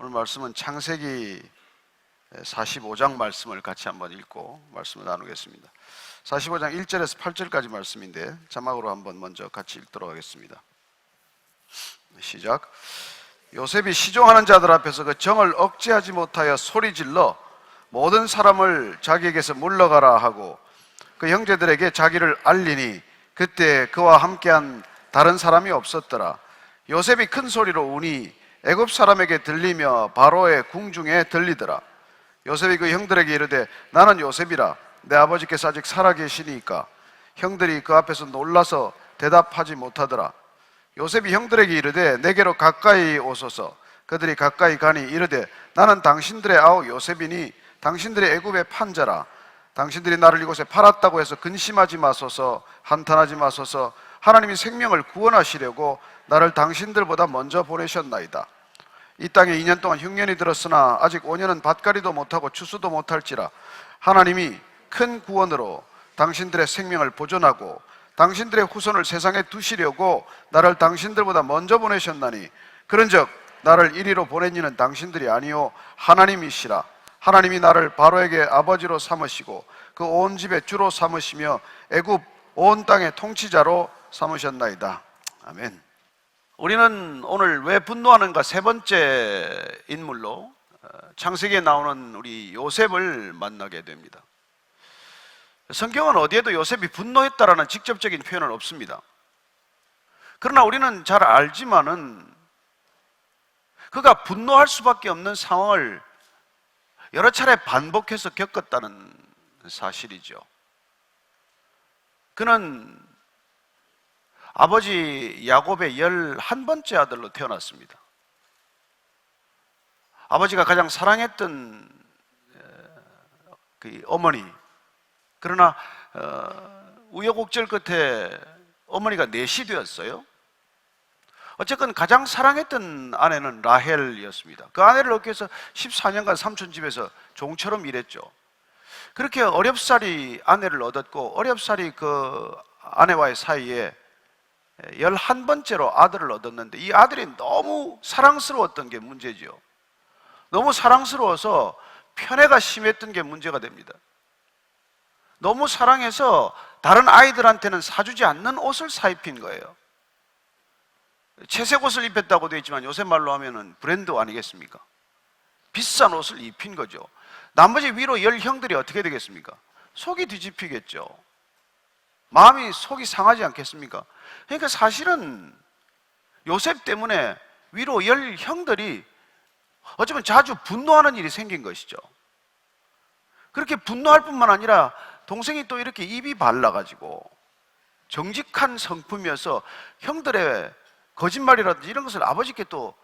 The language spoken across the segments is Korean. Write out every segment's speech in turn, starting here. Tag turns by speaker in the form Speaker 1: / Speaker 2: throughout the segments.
Speaker 1: 오늘 말씀은 창세기 45장 말씀을 같이 한번 읽고 말씀을 나누겠습니다. 45장 1절에서 8절까지 말씀인데 자막으로 한번 먼저 같이 읽도록 하겠습니다. 시작. 요셉이 시종하는 자들 앞에서 그 정을 억제하지 못하여 소리질러 모든 사람을 자기에게서 물러가라 하고 그 형제들에게 자기를 알리니 그때 그와 함께한 다른 사람이 없었더라. 요셉이 큰 소리로 우니 애굽 사람에게 들리며 바로의 궁중에 들리더라. 요셉이 그 형들에게 이르되 나는 요셉이라. 내 아버지께서 아직 살아계시니까. 형들이 그 앞에서 놀라서 대답하지 못하더라. 요셉이 형들에게 이르되 내게로 가까이 오소서. 그들이 가까이 가니 이르되 나는 당신들의 아우 요셉이니 당신들의 애굽의 판자라. 당신들이 나를 이곳에 팔았다고 해서 근심하지 마소서. 한탄하지 마소서. 하나님이 생명을 구원하시려고 나를 당신들보다 먼저 보내셨나이다. 이 땅에 2년 동안 흉년이 들었으나 아직 5년은 밭갈이도 못하고 추수도 못할지라. 하나님이 큰 구원으로 당신들의 생명을 보존하고 당신들의 후손을 세상에 두시려고 나를 당신들보다 먼저 보내셨나니 그런즉 나를 이리로 보낸 이는 당신들이 아니요 하나님이시라. 하나님이 나를 바로에게 아버지로 삼으시고 그 온 집의 주로 삼으시며 애굽 온 땅의 통치자로 삼으셨나이다. 아멘. 우리는 오늘 왜 분노하는가 세 번째 인물로 창세기에 나오는 우리 요셉을 만나게 됩니다. 성경은 어디에도 요셉이 분노했다라는 직접적인 표현은 없습니다. 그러나 우리는 잘 알지만은 그가 분노할 수밖에 없는 상황을 여러 차례 반복해서 겪었다는 사실이죠. 그는 아버지 야곱의 11번째 아들로 태어났습니다. 아버지가 가장 사랑했던 그 어머니, 그러나 우여곡절 끝에 어머니가 넷이 되었어요. 어쨌건 가장 사랑했던 아내는 라헬이었습니다. 그 아내를 얻기 위해서 14년간 삼촌 집에서 종처럼 일했죠. 그렇게 어렵사리 아내를 얻었고 어렵사리 그 아내와의 사이에 11번째로 아들을 얻었는데 이 아들이 너무 사랑스러웠던 게 문제죠. 너무 사랑스러워서 편애가 심했던 게 문제가 됩니다. 너무 사랑해서 다른 아이들한테는 사주지 않는 옷을 사입힌 거예요. 채색 옷을 입혔다고 되어 있지만 요새 말로 하면은 브랜드 아니겠습니까? 비싼 옷을 입힌 거죠. 나머지 위로 10형들이 어떻게 되겠습니까? 속이 뒤집히겠죠. 마음이 속이 상하지 않겠습니까? 그러니까 사실은 요셉 때문에 위로 10형들이 어쩌면 자주 분노하는 일이 생긴 것이죠. 그렇게 분노할 뿐만 아니라 동생이 또 이렇게 입이 발라가지고 정직한 성품이어서 형들의 거짓말이라든지 이런 것을 아버지께 또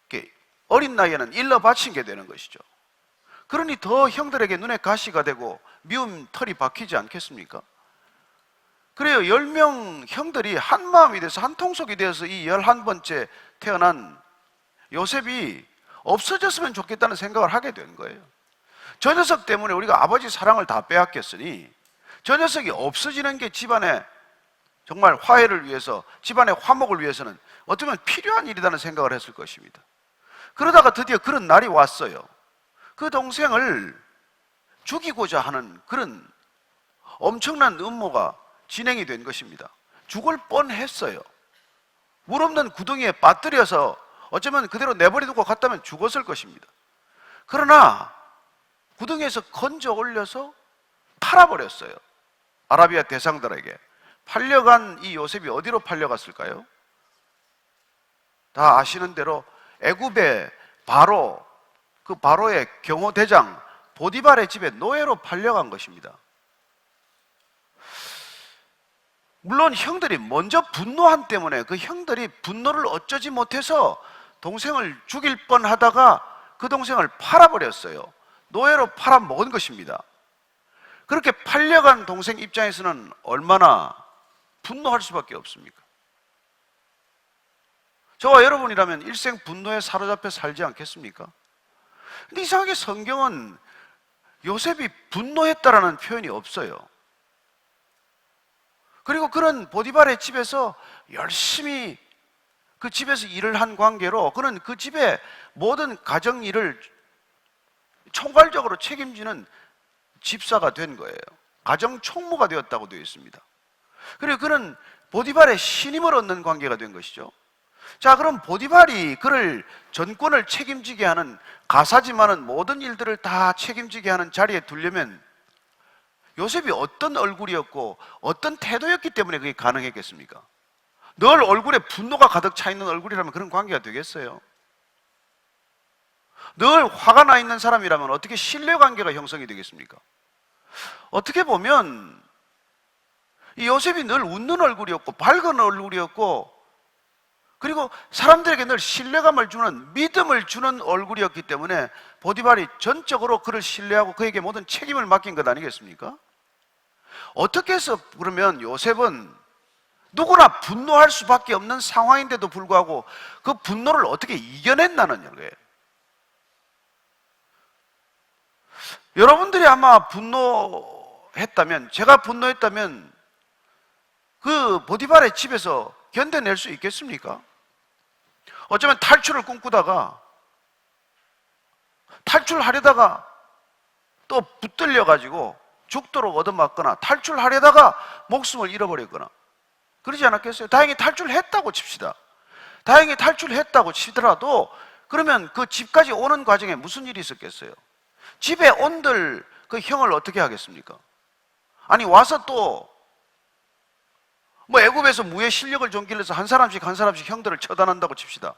Speaker 1: 이렇게 어린 나이에는 일러 바치게 되는 것이죠. 그러니 더 형들에게 눈에 가시가 되고 미움 털이 박히지 않겠습니까? 그래요. 10명 형들이 한 마음이 돼서 한 통속이 되어서 이 11번째 태어난 요셉이 없어졌으면 좋겠다는 생각을 하게 된 거예요. 저 녀석 때문에 우리가 아버지 사랑을 다 빼앗겼으니 저 녀석이 없어지는 게 집안의 정말 화해를 위해서, 집안의 화목을 위해서는 어쩌면 필요한 일이라는 생각을 했을 것입니다. 그러다가 드디어 그런 날이 왔어요. 그 동생을 죽이고자 하는 그런 엄청난 음모가 진행이 된 것입니다. 죽을 뻔했어요. 물 없는 구덩이에 빠뜨려서 어쩌면 그대로 내버려두고 갔다면 죽었을 것입니다. 그러나 구덩이에서 건져 올려서 팔아버렸어요. 아라비아 대상들에게. 팔려간 이 요셉이 어디로 팔려갔을까요? 다 아시는 대로 애굽의 바로, 그 바로의 경호대장 보디발의 집에 노예로 팔려간 것입니다. 물론 형들이 먼저 분노한 때문에 그 형들이 분노를 어쩌지 못해서 동생을 죽일 뻔하다가 그 동생을 팔아버렸어요. 노예로 팔아먹은 것입니다. 그렇게 팔려간 동생 입장에서는 얼마나 분노할 수밖에 없습니까? 저와 여러분이라면 일생 분노에 사로잡혀 살지 않겠습니까? 근데 이상하게 성경은 요셉이 분노했다라는 표현이 없어요. 그리고 그런 보디발의 집에서 열심히 그 집에서 일을 한 관계로 그는 그 집의 모든 가정 일을 총괄적으로 책임지는 집사가 된 거예요. 가정 총무가 되었다고 되어 있습니다. 그리고 그는 보디발의 신임을 얻는 관계가 된 것이죠. 자, 그럼 보디발이 그를 전권을 책임지게 하는, 가사지만은 모든 일들을 다 책임지게 하는 자리에 두려면 요셉이 어떤 얼굴이었고 어떤 태도였기 때문에 그게 가능했겠습니까? 늘 얼굴에 분노가 가득 차 있는 얼굴이라면 그런 관계가 되겠어요? 늘 화가 나 있는 사람이라면 어떻게 신뢰관계가 형성이 되겠습니까? 어떻게 보면 이 요셉이 늘 웃는 얼굴이었고 밝은 얼굴이었고, 그리고 사람들에게 늘 신뢰감을 주는, 믿음을 주는 얼굴이었기 때문에 보디발이 전적으로 그를 신뢰하고 그에게 모든 책임을 맡긴 것 아니겠습니까? 어떻게 해서 그러면 요셉은 누구나 분노할 수밖에 없는 상황인데도 불구하고 그 분노를 어떻게 이겨냈나는 거예요. 여러분들이 아마 분노했다면, 제가 분노했다면 그 보디발의 집에서 견뎌낼 수 있겠습니까? 어쩌면 탈출을 꿈꾸다가, 탈출하려다가 또 붙들려가지고 죽도록 얻어맞거나, 탈출하려다가 목숨을 잃어버렸거나 그러지 않았겠어요? 다행히 탈출했다고 칩시다. 다행히 탈출했다고 치더라도 그러면 그 집까지 오는 과정에 무슨 일이 있었겠어요? 집에 온들 그 형을 어떻게 하겠습니까? 아니 와서 또 뭐 애굽에서 무예 실력을 좀 길러서 한 사람씩 형들을 처단한다고 칩시다.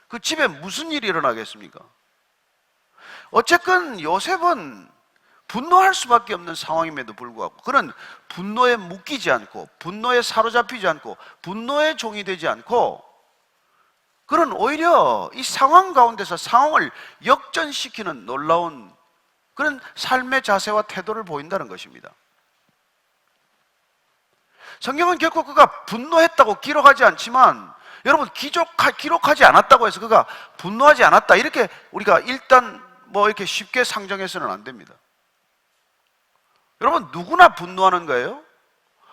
Speaker 1: 그 집에 무슨 일이 일어나겠습니까? 어쨌건 요셉은 분노할 수밖에 없는 상황임에도 불구하고 그는 분노에 묶이지 않고, 분노에 사로잡히지 않고, 분노의 종이 되지 않고, 그는 오히려 이 상황 가운데서 상황을 역전시키는 놀라운 그런 삶의 자세와 태도를 보인다는 것입니다. 성경은 결코 그가 분노했다고 기록하지 않지만, 여러분 기록하지 않았다고 해서 그가 분노하지 않았다 이렇게 우리가 일단 뭐 이렇게 쉽게 상정해서는 안 됩니다. 여러분 누구나 분노하는 거예요.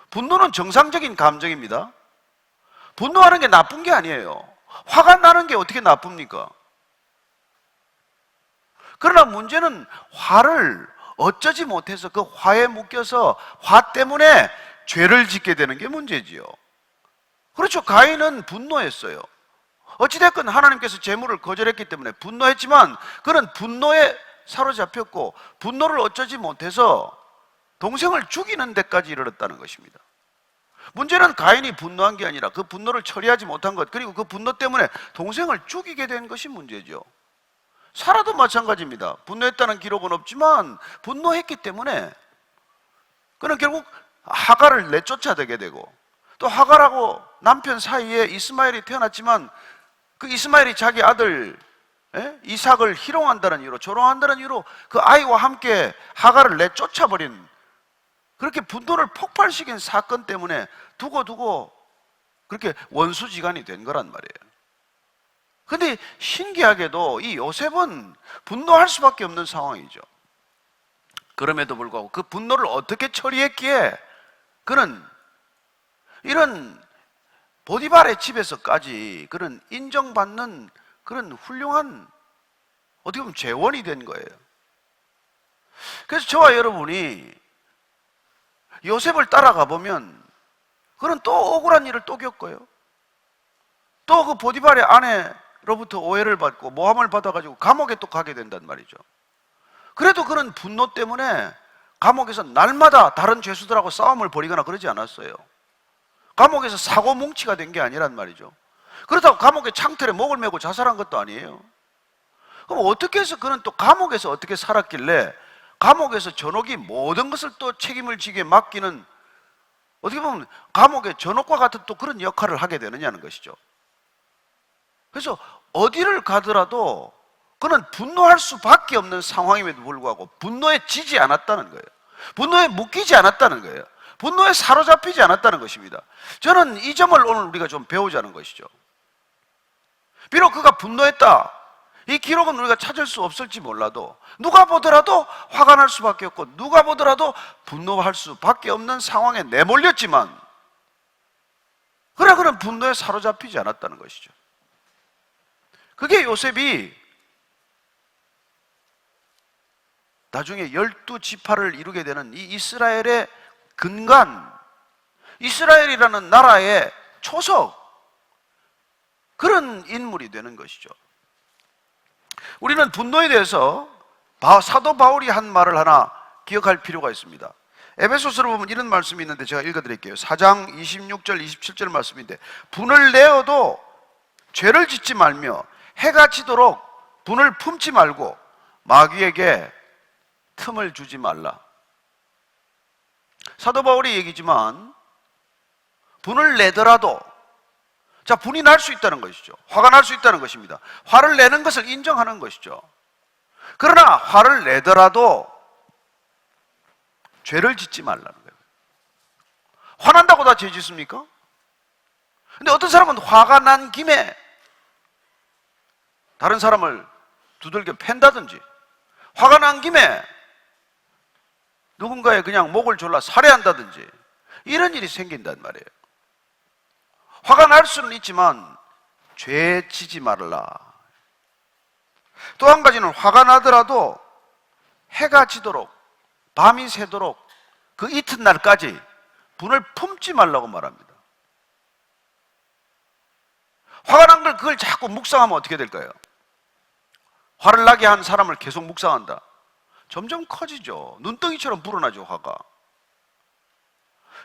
Speaker 1: 분노는 정상적인 감정입니다. 분노하는 게 나쁜 게 아니에요. 화가 나는 게 어떻게 나쁩니까? 그러나 문제는 화를 어쩌지 못해서 그 화에 묶여서 화 때문에 죄를 짓게 되는 게 문제지요. 그렇죠. 가인은 분노했어요. 어찌됐건 하나님께서 제물을 거절했기 때문에 분노했지만 그는 분노에 사로잡혔고 분노를 어쩌지 못해서 동생을 죽이는 데까지 이르렀다는 것입니다. 문제는 가인이 분노한 게 아니라 그 분노를 처리하지 못한 것, 그리고 그 분노 때문에 동생을 죽이게 된 것이 문제죠. 사라도 마찬가지입니다. 분노했다는 기록은 없지만 분노했기 때문에 그는 결국 하갈을 내쫓아내게 되고, 또 하갈하고 남편 사이에 이스마엘이 태어났지만 그 이스마엘이 자기 아들 이삭을 희롱한다는 이유로, 조롱한다는 이유로 그 아이와 함께 하갈을 내쫓아버린, 그렇게 분노를 폭발시킨 사건 때문에 두고 그렇게 원수지간이 된 거란 말이에요. 근데 신기하게도 이 요셉은 분노할 수밖에 없는 상황이죠. 그럼에도 불구하고 그 분노를 어떻게 처리했기에 그는 이런 보디발의 집에서까지 그런 인정받는 그런 훌륭한, 어떻게 보면 재원이 된 거예요. 그래서 저와 여러분이 요셉을 따라가 보면 그는 또 억울한 일을 또 겪어요. 또 그 보디발의 아내로부터 오해를 받고 모함을 받아가지고 감옥에 또 가게 된단 말이죠. 그래도 그는 분노 때문에 감옥에서 날마다 다른 죄수들하고 싸움을 벌이거나 그러지 않았어요. 감옥에서 사고 뭉치가 된 게 아니란 말이죠. 그렇다고 감옥의 창틀에 목을 메고 자살한 것도 아니에요. 그럼 어떻게 해서 그는 또 감옥에서 어떻게 살았길래 감옥에서 전옥이 모든 것을 또 책임을 지게 맡기는, 어떻게 보면 감옥의 전옥과 같은 또 그런 역할을 하게 되느냐는 것이죠. 그래서 어디를 가더라도 그는 분노할 수밖에 없는 상황임에도 불구하고 분노에 지지 않았다는 거예요. 분노에 묶이지 않았다는 거예요. 분노에 사로잡히지 않았다는 것입니다. 저는 이 점을 오늘 우리가 좀 배우자는 것이죠. 비록 그가 분노했다, 이 기록은 우리가 찾을 수 없을지 몰라도 누가 보더라도 화가 날 수밖에 없고 누가 보더라도 분노할 수밖에 없는 상황에 내몰렸지만 그러나 그는 분노에 사로잡히지 않았다는 것이죠. 그게 요셉이 나중에 12지파를 이루게 되는 이 이스라엘의 근간, 이스라엘이라는 나라의 초석, 그런 인물이 되는 것이죠. 우리는 분노에 대해서 사도 바울이 한 말을 하나 기억할 필요가 있습니다. 에베소서를 보면 이런 말씀이 있는데 제가 읽어드릴게요. 4장 26절 27절 말씀인데, 분을 내어도 죄를 짓지 말며 해가 지도록 분을 품지 말고 마귀에게 틈을 주지 말라. 사도 바울의 얘기지만 분을 내더라도, 자, 분이 날 수 있다는 것이죠. 화가 날 수 있다는 것입니다. 화를 내는 것을 인정하는 것이죠. 그러나 화를 내더라도 죄를 짓지 말라는 거예요. 화난다고 다 죄 짓습니까? 근데 어떤 사람은 화가 난 김에 다른 사람을 두들겨 팬다든지, 화가 난 김에 누군가의 그냥 목을 졸라 살해한다든지, 이런 일이 생긴단 말이에요. 화가 날 수는 있지만 죄 지지 말라. 또 한 가지는 화가 나더라도 해가 지도록, 밤이 새도록 그 이튿날까지 분을 품지 말라고 말합니다. 화가 난 걸 그걸 자꾸 묵상하면 어떻게 될까요? 화를 나게 한 사람을 계속 묵상한다. 점점 커지죠. 눈덩이처럼 불어나죠, 화가.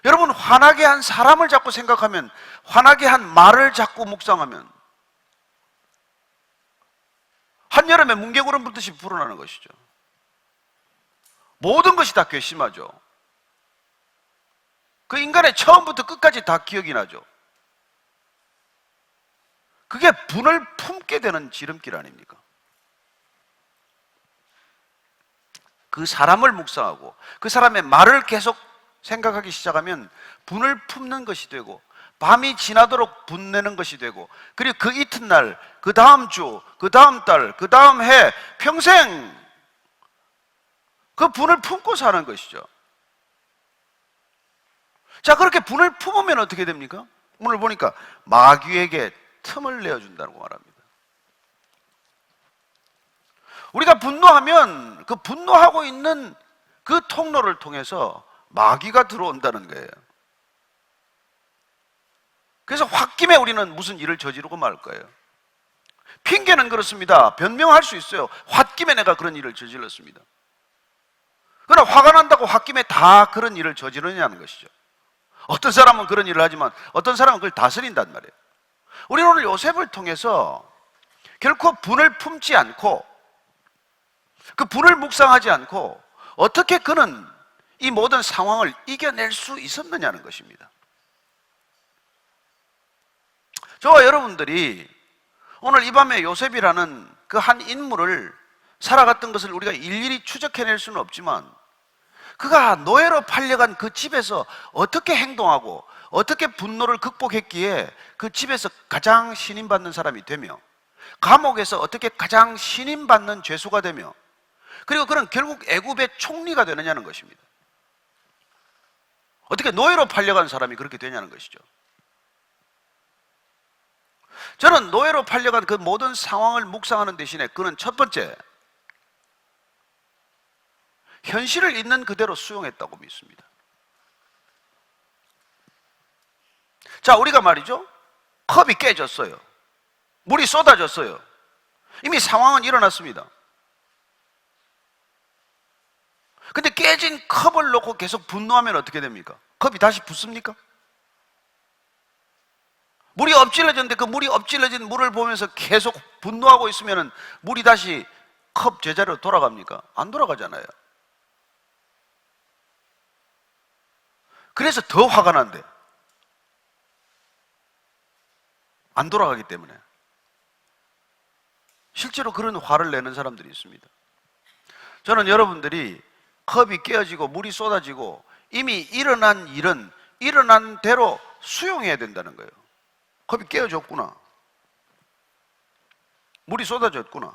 Speaker 1: 여러분, 화나게 한 사람을 자꾸 생각하면, 화나게 한 말을 자꾸 묵상하면 한여름에 뭉게구름 불듯이 불어나는 것이죠. 모든 것이 다 괘씸하죠. 그 인간의 처음부터 끝까지 다 기억이 나죠. 그게 분을 품게 되는 지름길 아닙니까? 그 사람을 묵상하고 그 사람의 말을 계속 생각하기 시작하면 분을 품는 것이 되고, 밤이 지나도록 분내는 것이 되고, 그리고 그 이튿날, 그 다음 주, 그 다음 달, 그 다음 해, 평생 그 분을 품고 사는 것이죠. 자, 그렇게 분을 품으면 어떻게 됩니까? 오늘 보니까 마귀에게 틈을 내어준다고 말합니다. 우리가 분노하면 그 분노하고 있는 그 통로를 통해서 마귀가 들어온다는 거예요. 그래서 홧김에 우리는 무슨 일을 저지르고 말 거예요. 핑계는 그렇습니다. 변명할 수 있어요. 홧김에 내가 그런 일을 저질렀습니다. 그러나 화가 난다고 홧김에 다 그런 일을 저지르냐는 것이죠. 어떤 사람은 그런 일을 하지만 어떤 사람은 그걸 다스린단 말이에요. 우리는 오늘 요셉을 통해서 결코 분을 품지 않고 그 분을 묵상하지 않고 어떻게 그는 이 모든 상황을 이겨낼 수 있었느냐는 것입니다. 저와 여러분들이 오늘 이 밤에 요셉이라는 그 한 인물을 살아갔던 것을 우리가 일일이 추적해낼 수는 없지만, 그가 노예로 팔려간 그 집에서 어떻게 행동하고 어떻게 분노를 극복했기에 그 집에서 가장 신임받는 사람이 되며, 감옥에서 어떻게 가장 신임받는 죄수가 되며, 그리고 그는 결국 애굽의 총리가 되느냐는 것입니다. 어떻게 노예로 팔려간 사람이 그렇게 되냐는 것이죠. 저는 노예로 팔려간 그 모든 상황을 묵상하는 대신에 그는 첫 번째, 현실을 있는 그대로 수용했다고 믿습니다. 자, 우리가 말이죠, 컵이 깨졌어요. 물이 쏟아졌어요. 이미 상황은 일어났습니다. 근데 깨진 컵을 놓고 계속 분노하면 어떻게 됩니까? 컵이 다시 붓습니까? 물이 엎질러졌는데 그 물이 엎질러진 물을 보면서 계속 분노하고 있으면 물이 다시 컵 제자리로 돌아갑니까? 안 돌아가잖아요. 그래서 더 화가 난대. 안 돌아가기 때문에. 실제로 그런 화를 내는 사람들이 있습니다. 저는 여러분들이 컵이 깨어지고 물이 쏟아지고 이미 일어난 일은 일어난 대로 수용해야 된다는 거예요. 컵이 깨어졌구나. 물이 쏟아졌구나.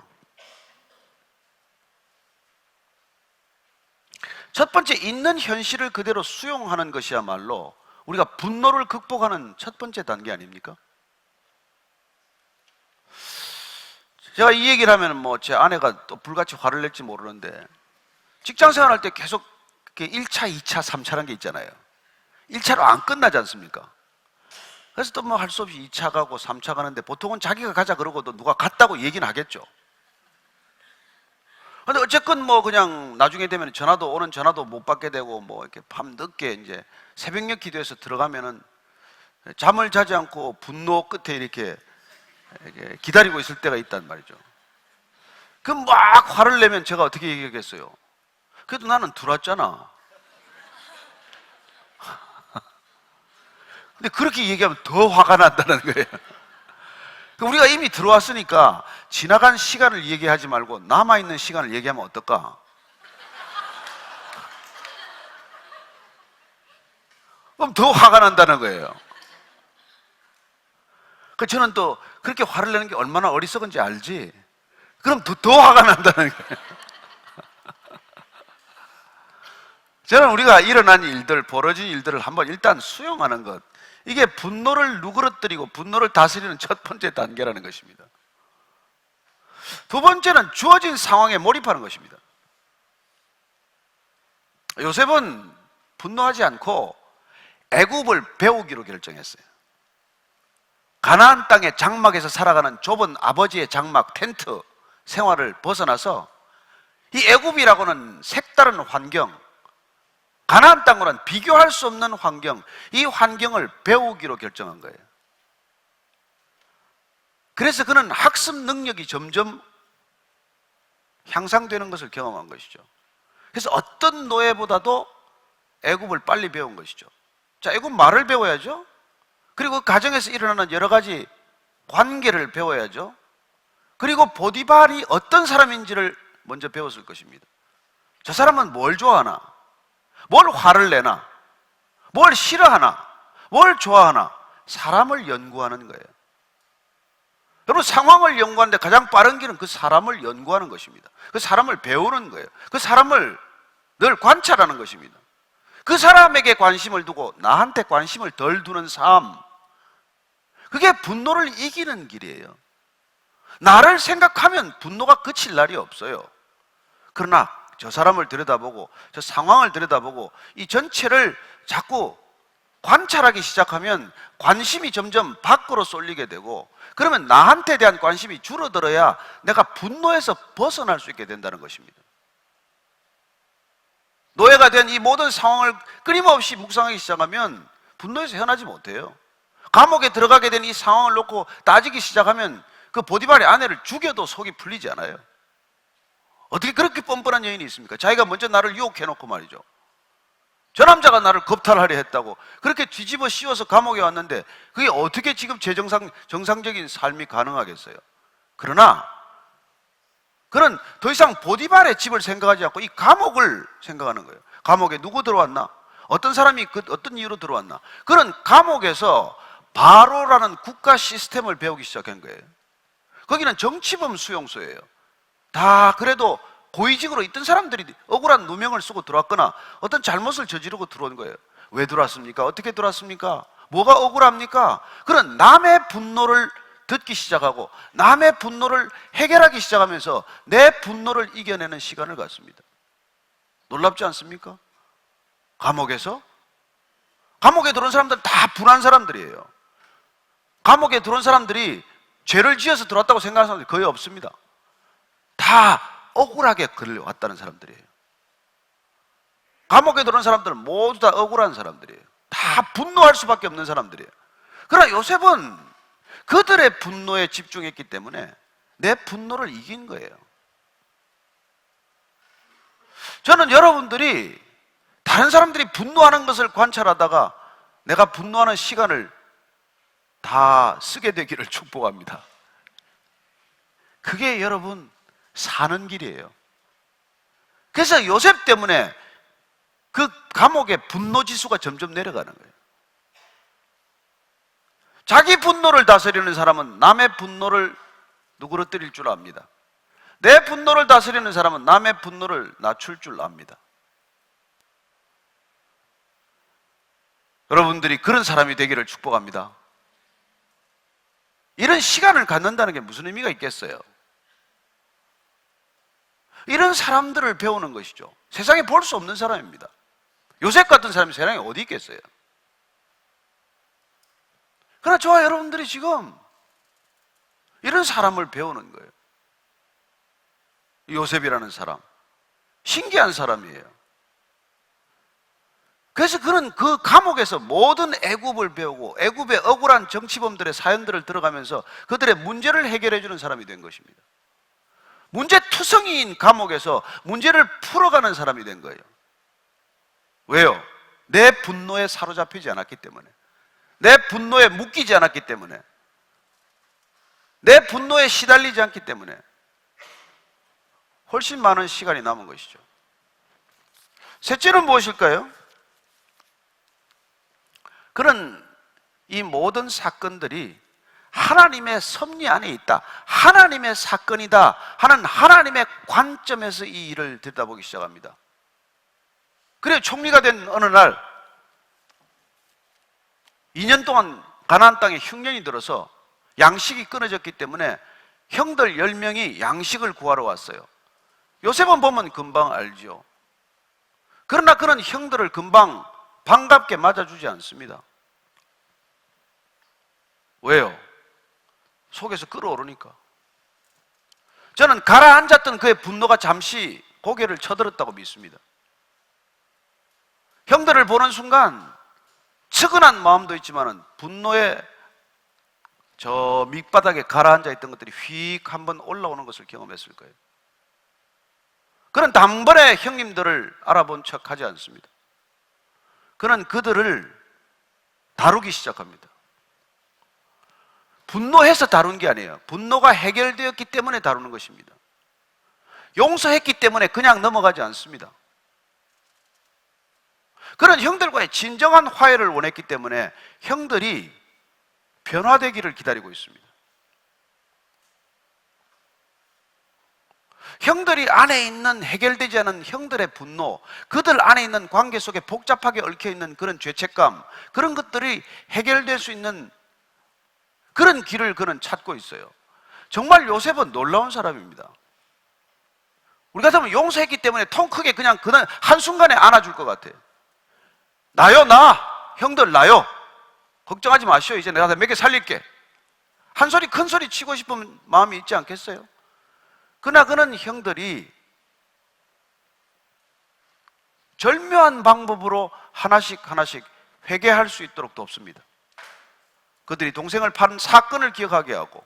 Speaker 1: 첫 번째, 있는 현실을 그대로 수용하는 것이야말로 우리가 분노를 극복하는 첫 번째 단계 아닙니까? 제가 이 얘기를 하면 뭐 제 아내가 또 불같이 화를 낼지 모르는데, 직장 생활할 때 계속 1차, 2차, 3차라는 게 있잖아요. 1차로 안 끝나지 않습니까? 그래서 또 뭐 할 수 없이 2차 가고 3차 가는데, 보통은 자기가 가자 그러고도 누가 갔다고 얘기는 하겠죠. 근데 어쨌건 뭐 그냥 나중에 되면 오는 전화도 못 받게 되고, 뭐 이렇게 밤 늦게 이제 새벽녘 기도해서 들어가면은 잠을 자지 않고 분노 끝에 이렇게 기다리고 있을 때가 있단 말이죠. 그럼 막 화를 내면 제가 어떻게 얘기하겠어요? 그래도 나는 들어왔잖아. 근데 그렇게 얘기하면 더 화가 난다는 거예요. 우리가 이미 들어왔으니까 지나간 시간을 얘기하지 말고 남아있는 시간을 얘기하면 어떨까? 그럼 더 화가 난다는 거예요. 저는 또 그렇게 화를 내는 게 얼마나 어리석은지 알지? 그럼 더 화가 난다는 거예요. 저는 우리가 일어난 일들, 벌어진 일들을 한번 일단 수용하는 것, 이게 분노를 누그러뜨리고 분노를 다스리는 첫 번째 단계라는 것입니다. 두 번째는 주어진 상황에 몰입하는 것입니다. 요셉은 분노하지 않고 애굽을 배우기로 결정했어요. 가나안 땅의 장막에서 살아가는 좁은 아버지의 장막, 텐트 생활을 벗어나서 이 애굽이라고는 색다른 환경, 가나안 땅과는 비교할 수 없는 환경, 이 환경을 배우기로 결정한 거예요. 그래서 그는 학습 능력이 점점 향상되는 것을 경험한 것이죠. 그래서 어떤 노예보다도 애굽을 빨리 배운 것이죠. 자, 애굽 말을 배워야죠. 그리고 가정에서 일어나는 여러 가지 관계를 배워야죠. 그리고 보디발이 어떤 사람인지를 먼저 배웠을 것입니다. 저 사람은 뭘 좋아하나? 뭘 화를 내나? 뭘 싫어하나? 뭘 좋아하나? 사람을 연구하는 거예요. 여러분, 상황을 연구하는데 가장 빠른 길은 그 사람을 연구하는 것입니다. 그 사람을 배우는 거예요. 그 사람을 늘 관찰하는 것입니다. 그 사람에게 관심을 두고 나한테 관심을 덜 두는 삶, 그게 분노를 이기는 길이에요. 나를 생각하면 분노가 그칠 날이 없어요. 그러나 저 사람을 들여다보고 저 상황을 들여다보고 이 전체를 자꾸 관찰하기 시작하면 관심이 점점 밖으로 쏠리게 되고, 그러면 나한테 대한 관심이 줄어들어야 내가 분노에서 벗어날 수 있게 된다는 것입니다. 노예가 된 이 모든 상황을 끊임없이 묵상하기 시작하면 분노에서 헤어나지 못해요. 감옥에 들어가게 된 이 상황을 놓고 따지기 시작하면 그 보디발의 아내를 죽여도 속이 풀리지 않아요. 어떻게 그렇게 뻔뻔한 여인이 있습니까? 자기가 먼저 나를 유혹해놓고 말이죠. 저 남자가 나를 겁탈하려 했다고 그렇게 뒤집어 씌워서 감옥에 왔는데 그게 어떻게 지금 정상적인 삶이 가능하겠어요? 그러나 그는 더 이상 보디발의 집을 생각하지 않고 이 감옥을 생각하는 거예요. 감옥에 누구 들어왔나? 어떤 사람이 어떤 이유로 들어왔나? 그는 감옥에서 바로라는 국가 시스템을 배우기 시작한 거예요. 거기는 정치범 수용소예요. 다 그래도 고위직으로 있던 사람들이 억울한 누명을 쓰고 들어왔거나 어떤 잘못을 저지르고 들어온 거예요. 왜 들어왔습니까? 어떻게 들어왔습니까? 뭐가 억울합니까? 그런 남의 분노를 듣기 시작하고 남의 분노를 해결하기 시작하면서 내 분노를 이겨내는 시간을 갖습니다. 놀랍지 않습니까? 감옥에 들어온 사람들은 다 불안 사람들이에요. 감옥에 들어온 사람들이 죄를 지어서 들어왔다고 생각하는 사람들이 거의 없습니다. 다 억울하게 걸려왔다는 사람들이에요. 감옥에 들어온 사람들은 모두 다 억울한 사람들이에요. 다 분노할 수밖에 없는 사람들이에요. 그러나 요셉은 그들의 분노에 집중했기 때문에 내 분노를 이긴 거예요. 저는 여러분들이 다른 사람들이 분노하는 것을 관찰하다가 내가 분노하는 시간을 다 쓰게 되기를 축복합니다. 그게 여러분 사는 길이에요. 그래서 요셉 때문에 그 감옥의 분노 지수가 점점 내려가는 거예요. 자기 분노를 다스리는 사람은 남의 분노를 누그러뜨릴 줄 압니다. 내 분노를 다스리는 사람은 남의 분노를 낮출 줄 압니다. 여러분들이 그런 사람이 되기를 축복합니다. 이런 시간을 갖는다는 게 무슨 의미가 있겠어요? 이런 사람들을 배우는 것이죠. 세상에 볼 수 없는 사람입니다. 요셉 같은 사람이 세상에 어디 있겠어요? 그러나 저와 여러분들이 지금 이런 사람을 배우는 거예요. 요셉이라는 사람, 신기한 사람이에요. 그래서 그는 그 감옥에서 모든 애굽을 배우고 애굽의 억울한 정치범들의 사연들을 들어가면서 그들의 문제를 해결해 주는 사람이 된 것입니다. 문제투성이인 감옥에서 문제를 풀어가는 사람이 된 거예요. 왜요? 내 분노에 사로잡히지 않았기 때문에, 내 분노에 묶이지 않았기 때문에, 내 분노에 시달리지 않기 때문에 훨씬 많은 시간이 남은 것이죠. 셋째는 무엇일까요? 그는 이 모든 사건들이 하나님의 섭리 안에 있다, 하나님의 사건이다 하는 하나님의 관점에서 이 일을 들여다보기 시작합니다. 그래서 총리가 된 어느 날 2년 동안 가나안 땅에 흉년이 들어서 양식이 끊어졌기 때문에 형들 10명이 양식을 구하러 왔어요. 요셉은 보면 금방 알죠. 그러나 그는 형들을 금방 반갑게 맞아주지 않습니다. 왜요? 속에서 끓어오르니까. 저는 가라앉았던 그의 분노가 잠시 고개를 쳐들었다고 믿습니다. 형들을 보는 순간 측은한 마음도 있지만 분노의 저 밑바닥에 가라앉아 있던 것들이 휙 한번 올라오는 것을 경험했을 거예요. 그는 단번에 형님들을 알아본 척 하지 않습니다. 그는 그들을 다루기 시작합니다. 분노해서 다룬 게 아니에요. 분노가 해결되었기 때문에 다루는 것입니다. 용서했기 때문에 그냥 넘어가지 않습니다. 그런 형들과의 진정한 화해를 원했기 때문에 형들이 변화되기를 기다리고 있습니다. 형들이 안에 있는 해결되지 않은 형들의 분노, 그들 안에 있는 관계 속에 복잡하게 얽혀있는 그런 죄책감, 그런 것들이 해결될 수 있는 그런 길을 그는 찾고 있어요. 정말 요셉은 놀라운 사람입니다. 우리 같으면 용서했기 때문에 통 크게 그냥 그날 한순간에 안아줄 것 같아요. 나요, 나! 형들 나요! 걱정하지 마시오. 이제 내가 몇 개 살릴게. 한 소리 큰 소리 치고 싶은 마음이 있지 않겠어요? 그러나 그는 형들이 절묘한 방법으로 하나씩 회개할 수 있도록 돕습니다. 그들이 동생을 판 사건을 기억하게 하고,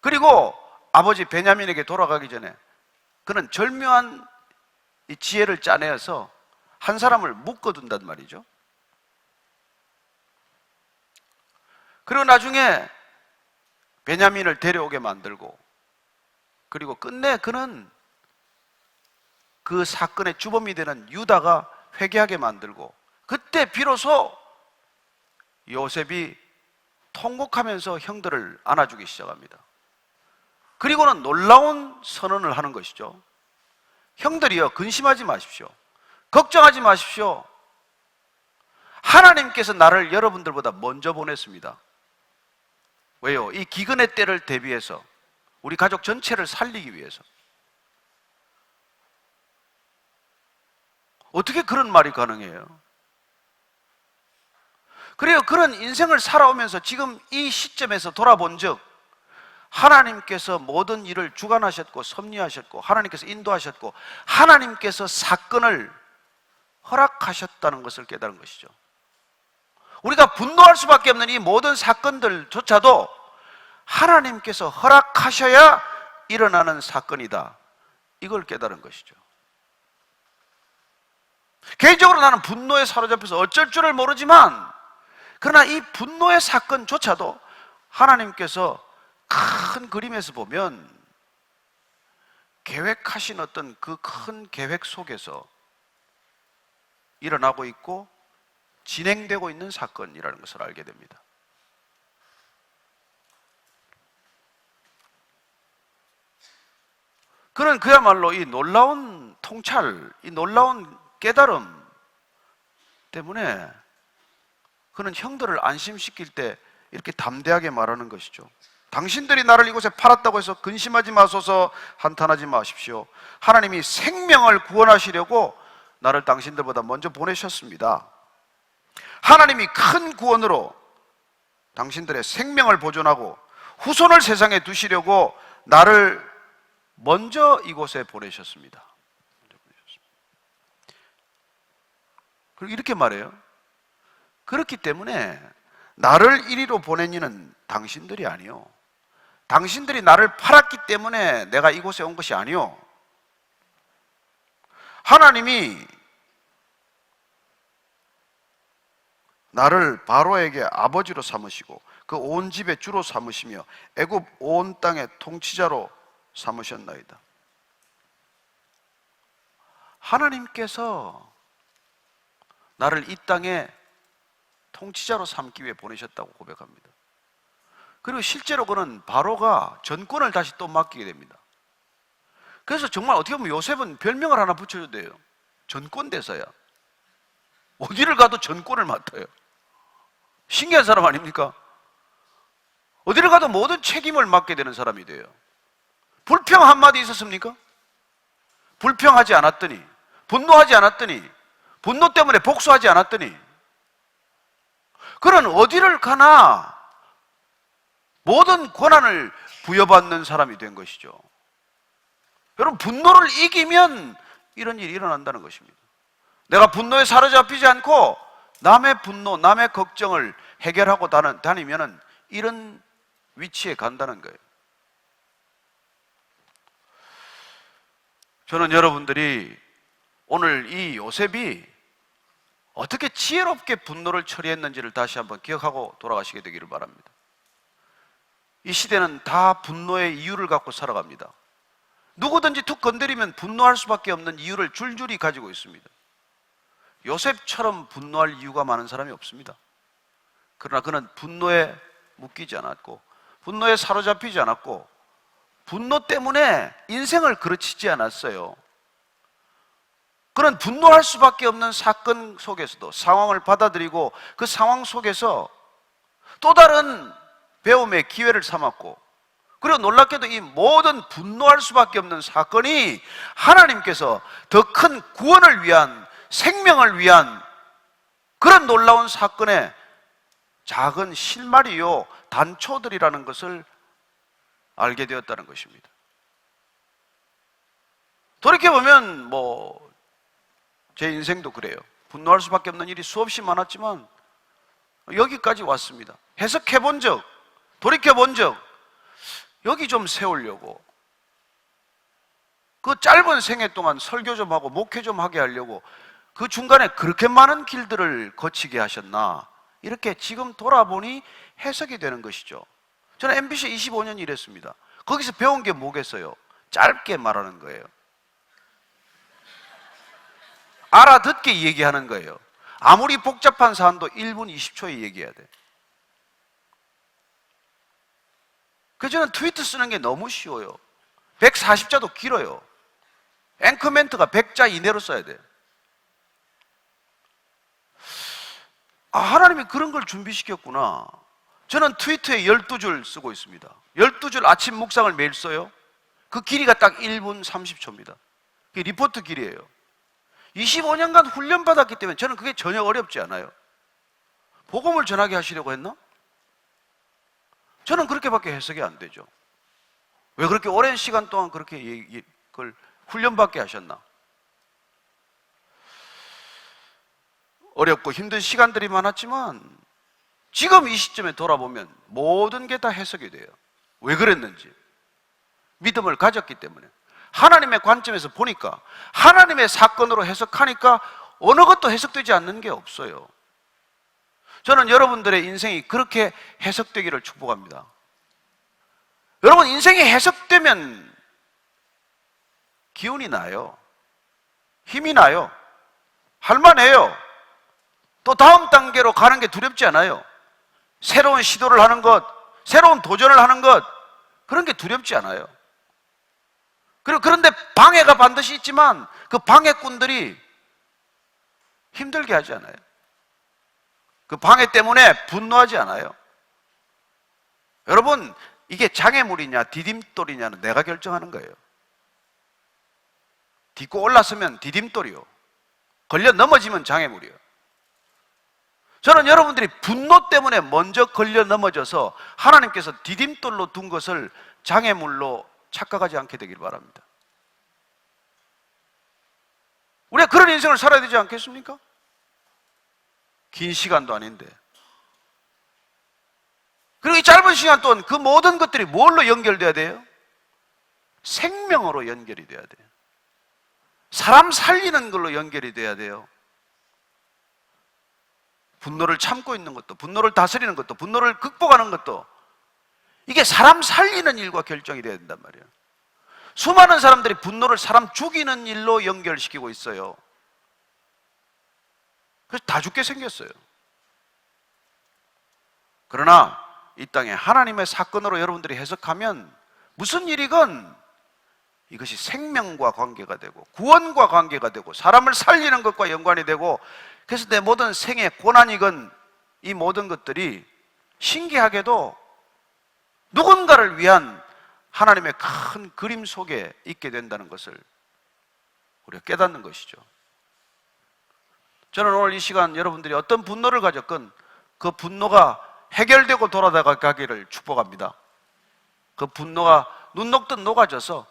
Speaker 1: 그리고 아버지 베냐민에게 돌아가기 전에 그는 절묘한 이 지혜를 짜내어서 한 사람을 묶어둔단 말이죠. 그리고 나중에 베냐민을 데려오게 만들고, 그리고 끝내 그는 그 사건의 주범이 되는 유다가 회개하게 만들고, 그때 비로소 요셉이 통곡하면서 형들을 안아주기 시작합니다. 그리고는 놀라운 선언을 하는 것이죠. 형들이여, 근심하지 마십시오. 걱정하지 마십시오. 하나님께서 나를 여러분들보다 먼저 보냈습니다. 왜요? 이 기근의 때를 대비해서 우리 가족 전체를 살리기 위해서. 어떻게 그런 말이 가능해요? 그래요. 그런 인생을 살아오면서 지금 이 시점에서 돌아본 즉 하나님께서 모든 일을 주관하셨고 섭리하셨고 하나님께서 인도하셨고 하나님께서 사건을 허락하셨다는 것을 깨달은 것이죠. 우리가 분노할 수밖에 없는 이 모든 사건들조차도 하나님께서 허락하셔야 일어나는 사건이다, 이걸 깨달은 것이죠. 개인적으로 나는 분노에 사로잡혀서 어쩔 줄을 모르지만, 그러나 이 분노의 사건조차도 하나님께서 큰 그림에서 보면 계획하신 어떤 그 큰 계획 속에서 일어나고 있고 진행되고 있는 사건이라는 것을 알게 됩니다. 그는 그야말로 이 놀라운 통찰, 이 놀라운 깨달음 때문에 그는 형들을 안심시킬 때 이렇게 담대하게 말하는 것이죠. 당신들이 나를 이곳에 팔았다고 해서 근심하지 마소서, 한탄하지 마십시오. 하나님이 생명을 구원하시려고 나를 당신들보다 먼저 보내셨습니다. 하나님이 큰 구원으로 당신들의 생명을 보존하고 후손을 세상에 두시려고 나를 먼저 이곳에 보내셨습니다. 그리고 이렇게 말해요. 그렇기 때문에 나를 이리로 보낸 이는 당신들이 아니요, 당신들이 나를 팔았기 때문에 내가 이곳에 온 것이 아니요, 하나님이 나를 바로에게 아버지로 삼으시고 그 온 집의 주로 삼으시며 애굽 온 땅의 통치자로 삼으셨나이다. 하나님께서 나를 이 땅에 통치자로 삼기 위해 보내셨다고 고백합니다. 그리고 실제로 그는 바로가 전권을 다시 또 맡기게 됩니다. 그래서 정말 어떻게 보면 요셉은 별명을 하나 붙여줘도 돼요. 전권대사야. 어디를 가도 전권을 맡아요. 신기한 사람 아닙니까? 어디를 가도 모든 책임을 맡게 되는 사람이 돼요. 불평 한마디 있었습니까? 불평하지 않았더니, 분노하지 않았더니, 분노 때문에 복수하지 않았더니, 그는 어디를 가나 모든 권한을 부여받는 사람이 된 것이죠. 여러분, 분노를 이기면 이런 일이 일어난다는 것입니다. 내가 분노에 사로잡히지 않고 남의 분노, 남의 걱정을 해결하고 다니면 이런 위치에 간다는 거예요. 저는 여러분들이 오늘 이 요셉이 어떻게 지혜롭게 분노를 처리했는지를 다시 한번 기억하고 돌아가시게 되기를 바랍니다. 이 시대는 다 분노의 이유를 갖고 살아갑니다. 누구든지 툭 건드리면 분노할 수밖에 없는 이유를 줄줄이 가지고 있습니다. 요셉처럼 분노할 이유가 많은 사람이 없습니다. 그러나 그는 분노에 묶이지 않았고, 분노에 사로잡히지 않았고, 분노 때문에 인생을 그르치지 않았어요. 그는 분노할 수밖에 없는 사건 속에서도 상황을 받아들이고 그 상황 속에서 또 다른 배움의 기회를 삼았고, 그리고 놀랍게도 이 모든 분노할 수밖에 없는 사건이 하나님께서 더 큰 구원을 위한, 생명을 위한 그런 놀라운 사건의 작은 실마리요, 단초들이라는 것을 알게 되었다는 것입니다. 돌이켜보면 제 인생도 그래요. 분노할 수밖에 없는 일이 수없이 많았지만 여기까지 왔습니다. 해석해본 적, 돌이켜본 적, 여기 좀 세우려고, 그 짧은 생애 동안 설교 좀 하고 목회 좀 하게 하려고 그 중간에 그렇게 많은 길들을 거치게 하셨나, 이렇게 지금 돌아보니 해석이 되는 것이죠. 저는 MBC 25년 일했습니다. 거기서 배운 게 뭐겠어요? 짧게 말하는 거예요. 알아듣게 얘기하는 거예요. 아무리 복잡한 사안도 1분 20초에 얘기해야 돼. 그래서 저는 트위터 쓰는 게 너무 쉬워요. 140자도 길어요. 앵커 멘트가 100자 이내로 써야 돼. 하나님이 그런 걸 준비시켰구나. 저는 트위터에 12줄 쓰고 있습니다. 12줄 아침 묵상을 매일 써요. 그 길이가 딱 1분 30초입니다. 그게 리포트 길이에요. 25년간 훈련받았기 때문에 저는 그게 전혀 어렵지 않아요. 복음을 전하게 하시려고 했나? 저는 그렇게밖에 해석이 안 되죠. 왜 그렇게 오랜 시간 동안 그렇게 그걸 훈련받게 하셨나? 어렵고 힘든 시간들이 많았지만 지금 이 시점에 돌아보면 모든 게 다 해석이 돼요. 왜 그랬는지. 믿음을 가졌기 때문에. 하나님의 관점에서 보니까, 하나님의 사건으로 해석하니까 어느 것도 해석되지 않는 게 없어요. 저는 여러분들의 인생이 그렇게 해석되기를 축복합니다. 여러분, 인생이 해석되면 기운이 나요. 힘이 나요. 할만해요. 또 다음 단계로 가는 게 두렵지 않아요. 새로운 시도를 하는 것, 새로운 도전을 하는 것, 그런 게 두렵지 않아요. 그런데 방해가 반드시 있지만 그 방해꾼들이 힘들게 하지 않아요. 그 방해 때문에 분노하지 않아요. 여러분, 이게 장애물이냐 디딤돌이냐는 내가 결정하는 거예요. 딛고 올랐으면 디딤돌이요, 걸려 넘어지면 장애물이요. 저는 여러분들이 분노 때문에 먼저 걸려 넘어져서 하나님께서 디딤돌로 둔 것을 장애물로 착각하지 않게 되길 바랍니다. 우리가 그런 인생을 살아야 되지 않겠습니까? 긴 시간도 아닌데. 그리고 이 짧은 시간 동안 그 모든 것들이 뭘로 연결돼야 돼요? 생명으로 연결이 돼야 돼요. 사람 살리는 걸로 연결이 돼야 돼요. 분노를 참고 있는 것도, 분노를 다스리는 것도, 분노를 극복하는 것도, 이게 사람 살리는 일과 결정이 돼야 된단 말이에요. 수많은 사람들이 분노를 사람 죽이는 일로 연결시키고 있어요. 그래서 다 죽게 생겼어요. 그러나 이 땅에 하나님의 사건으로 여러분들이 해석하면 무슨 일이건 이것이 생명과 관계가 되고 구원과 관계가 되고 사람을 살리는 것과 연관이 되고, 그래서 내 모든 생의 고난이건 이 모든 것들이 신기하게도 누군가를 위한 하나님의 큰 그림 속에 있게 된다는 것을 우리가 깨닫는 것이죠. 저는 오늘 이 시간 여러분들이 어떤 분노를 가졌건 그 분노가 해결되고 돌아가기를 축복합니다. 그 분노가 눈 녹듯 녹아져서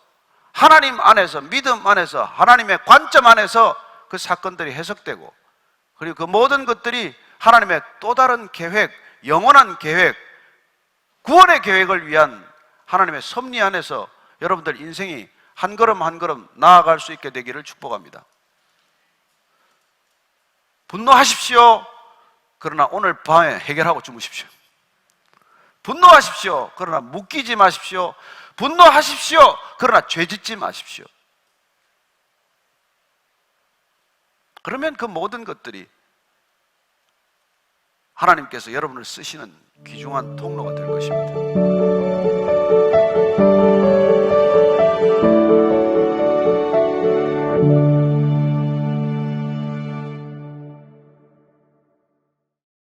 Speaker 1: 하나님 안에서, 믿음 안에서, 하나님의 관점 안에서 그 사건들이 해석되고, 그리고 그 모든 것들이 하나님의 또 다른 계획, 영원한 계획, 구원의 계획을 위한 하나님의 섭리 안에서 여러분들 인생이 한 걸음 한 걸음 나아갈 수 있게 되기를 축복합니다. 분노하십시오. 그러나 오늘 밤에 해결하고 주무십시오. 분노하십시오. 그러나 묶이지 마십시오. 분노하십시오. 그러나 죄짓지 마십시오. 그러면 그 모든 것들이 하나님께서 여러분을 쓰시는 귀중한 통로가 될 것입니다.